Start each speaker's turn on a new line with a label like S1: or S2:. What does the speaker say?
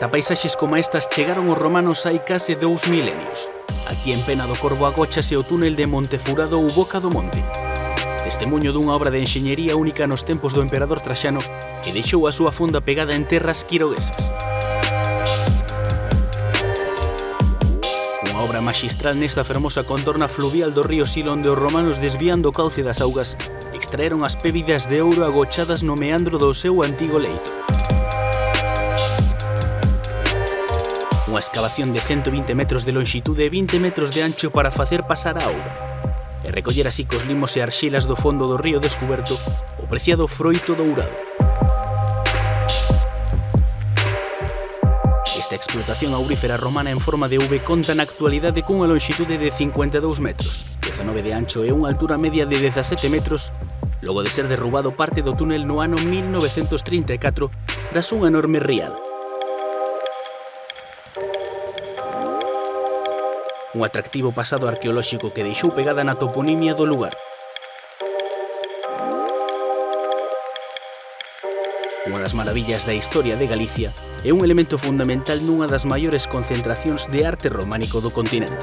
S1: Ata paisaxes como estas chegaron os romanos hai case 2 milenios. Aquí en Pena do Corvo agóchase o túnel de Montefurado ou Boca do Monte. Testemuño dunha obra de enxeñería única nos tempos do emperador Traxano que deixou a súa fonda pegada en terras quiroguesas. Unha obra maxistral nesta fermosa contorna fluvial do río Sil onde os romanos, desviando o cauce das augas, extraeron as pébidas de ouro agochadas no meandro do seu antigo leito. Unha excavación de 120 metros de lonxitude e 20 metros de ancho para facer pasar a auga e recoller así cos limos e arxelas do fondo do río descuberto o preciado froito dourado. Esta explotación aurífera romana en forma de V conta na actualidade cunha lonxitude de 52 metros, 19 de ancho e unha altura media de 17 metros, logo de ser derrubado parte do túnel no ano 1934 tras un enorme rial. Un atractivo pasado arqueolóxico que deixou pegada na toponimia do lugar. Unha das maravillas da historia de Galicia é un elemento fundamental nunha das maiores concentracións de arte románico do continente.